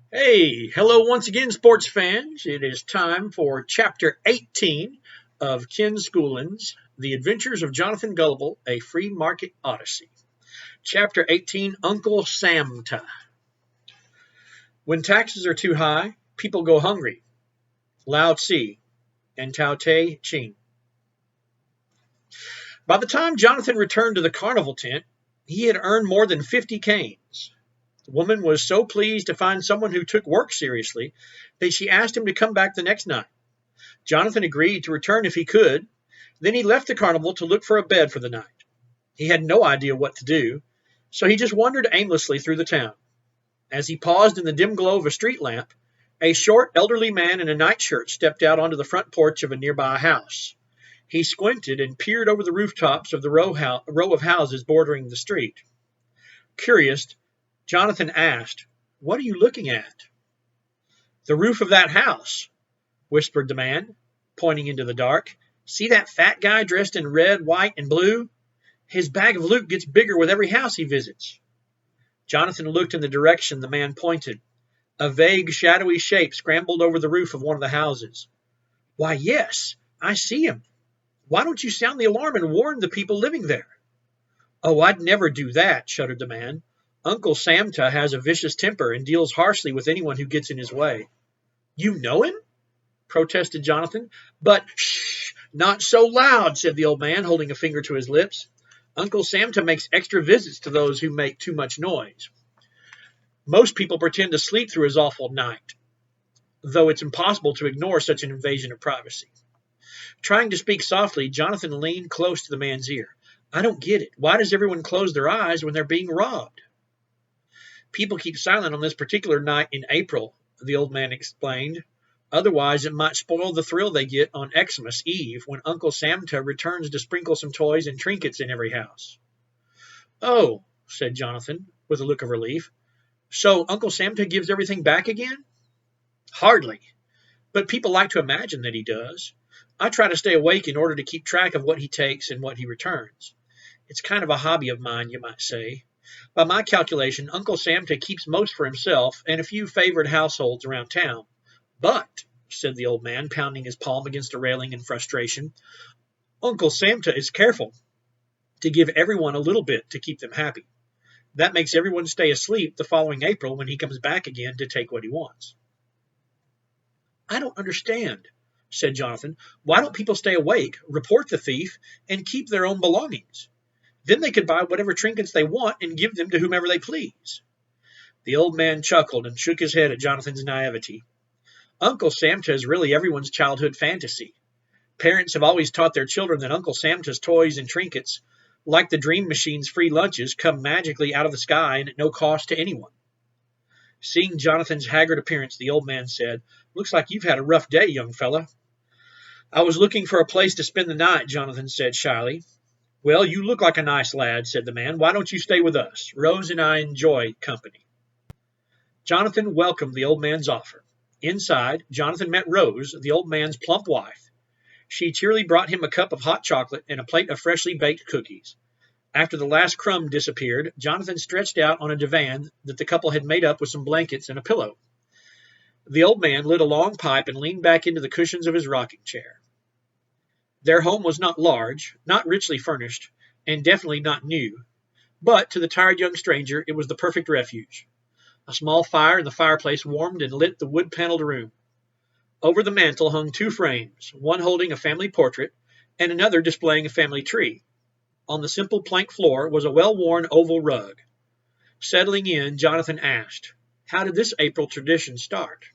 Hey, hello once again, sports fans. It is time for Chapter 18 of Ken Schoolin's The Adventures of Jonathan Gullible, a Free Market Odyssey. Chapter 18, Uncle Samta. When taxes are too high, people go hungry. Lao Tse and Tao Te Ching. By the time Jonathan returned to the carnival tent, he had earned more than 50 canes. The woman was so pleased to find someone who took work seriously that she asked him to come back the next night. Jonathan agreed to return if he could. Then he left the carnival to look for a bed for the night. He had no idea what to do, so he just wandered aimlessly through the town. As he paused in the dim glow of a street lamp, a short, elderly man in a nightshirt stepped out onto the front porch of a nearby house. He squinted and peered over the rooftops of the row of houses bordering the street. Curious, Jonathan asked, "What are you looking at?" "The roof of that house," whispered the man, pointing into the dark. "See that fat guy dressed in red, white, and blue? His bag of loot gets bigger with every house he visits." Jonathan looked in the direction the man pointed. A vague, shadowy shape scrambled over the roof of one of the houses. "Why, yes, I see him. Why don't you sound the alarm and warn the people living there?" "Oh, I'd never do that," shuddered the man. "Uncle Samta has a vicious temper and deals harshly with anyone who gets in his way." "You know him?" protested Jonathan. "But shh, not so loud," said the old man, holding a finger to his lips. "Uncle Samta makes extra visits to those who make too much noise. Most people pretend to sleep through his awful night, though it's impossible to ignore such an invasion of privacy." Trying to speak softly, Jonathan leaned close to the man's ear. "I don't get it. Why does everyone close their eyes when they're being robbed?" "People keep silent on this particular night in April," the old man explained. "Otherwise, it might spoil the thrill they get on Xmas Eve when Uncle Samta returns to sprinkle some toys and trinkets in every house." "Oh," said Jonathan, with a look of relief. "So Uncle Samta gives everything back again?" "Hardly. But people like to imagine that he does. I try to stay awake in order to keep track of what he takes and what he returns. It's kind of a hobby of mine, you might say. By my calculation, Uncle Samta keeps most for himself and a few favored households around town. But," said the old man, pounding his palm against a railing in frustration, "Uncle Samta is careful to give everyone a little bit to keep them happy. That makes everyone stay asleep the following April when he comes back again to take what he wants." "I don't understand," said Jonathan. "Why don't people stay awake, report the thief, and keep their own belongings? Then they could buy whatever trinkets they want and give them to whomever they please." The old man chuckled and shook his head at Jonathan's naivety. "Uncle Samta is really everyone's childhood fantasy. Parents have always taught their children that Uncle Samta's toys and trinkets, like the Dream Machine's free lunches, come magically out of the sky and at no cost to anyone." Seeing Jonathan's haggard appearance, the old man said, "Looks like you've had a rough day, young fella." "I was looking for a place to spend the night," Jonathan said shyly. "Well, you look like a nice lad," said the man. "Why don't you stay with us? Rose and I enjoy company." Jonathan welcomed the old man's offer. Inside, Jonathan met Rose, the old man's plump wife. She cheerily brought him a cup of hot chocolate and a plate of freshly baked cookies. After the last crumb disappeared, Jonathan stretched out on a divan that the couple had made up with some blankets and a pillow. The old man lit a long pipe and leaned back into the cushions of his rocking chair. Their home was not large, not richly furnished, and definitely not new, but to the tired young stranger it was the perfect refuge. A small fire in the fireplace warmed and lit the wood-paneled room. Over the mantel hung two frames, one holding a family portrait and another displaying a family tree. On the simple plank floor was a well-worn oval rug. Settling in, Jonathan asked, "How did this April tradition start?"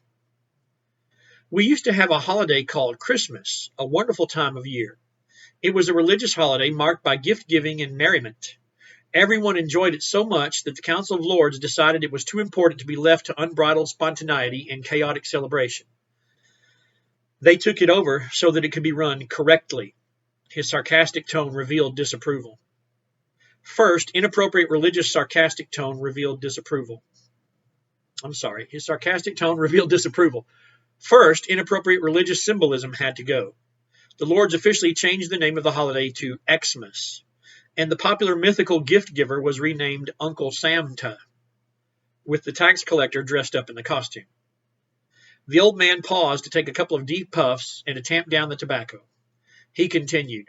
"We used to have a holiday called Christmas, a wonderful time of year. It was a religious holiday marked by gift-giving and merriment. Everyone enjoyed it so much that the Council of Lords decided it was too important to be left to unbridled spontaneity and chaotic celebration. They took it over so that it could be run correctly." His sarcastic tone revealed disapproval. His sarcastic tone revealed disapproval. First, inappropriate religious symbolism had to go. The Lords officially changed the name of the holiday to Xmas, and the popular mythical gift giver was renamed Uncle Samta. with the tax collector dressed up in the costume. The old man paused to take a couple of deep puffs and to tamp down the tobacco. He continued,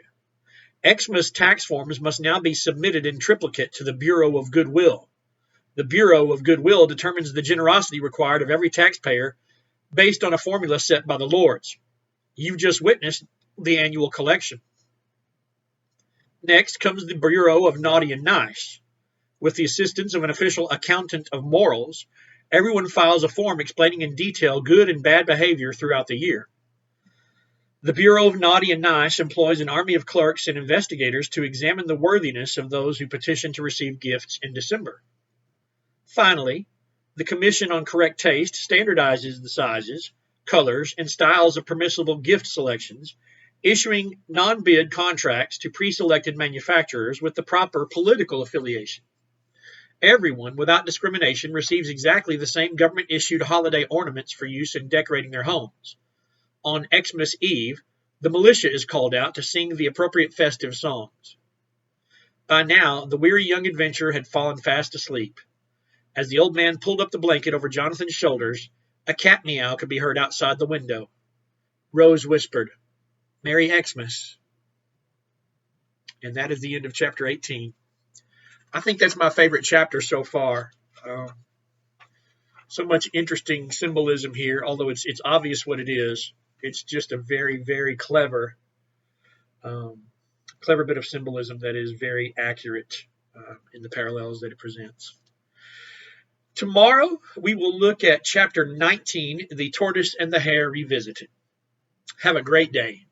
Xmas tax forms must now be submitted in triplicate to the Bureau of Goodwill. The Bureau of Goodwill determines the generosity required of every taxpayer based on a formula set by the Lords. You've just witnessed the annual collection. Next comes the Bureau of Naughty and Nice. With the assistance of an official accountant of morals, everyone files a form explaining in detail good and bad behavior throughout the year. The Bureau of Naughty and Nice employs an army of clerks and investigators to examine the worthiness of those who petition to receive gifts in December. Finally, the Commission on Correct Taste standardizes the sizes, colors, and styles of permissible gift selections, issuing non-bid contracts to pre-selected manufacturers with the proper political affiliation. Everyone, without discrimination, receives exactly the same government-issued holiday ornaments for use in decorating their homes. On Xmas Eve, the militia is called out to sing the appropriate festive songs. By now, the weary young adventurer had fallen fast asleep. As the old man pulled up the blanket over Jonathan's shoulders, a cat meow could be heard outside the window. Rose whispered, Merry Xmas. And that is the end of chapter 18. I think that's my favorite chapter so far. So much interesting symbolism here, although it's obvious what it is. It's just a very, very clever bit of symbolism that is very accurate in the parallels that it presents. Tomorrow, we will look at chapter 19, The Tortoise and the Hare Revisited. Have a great day.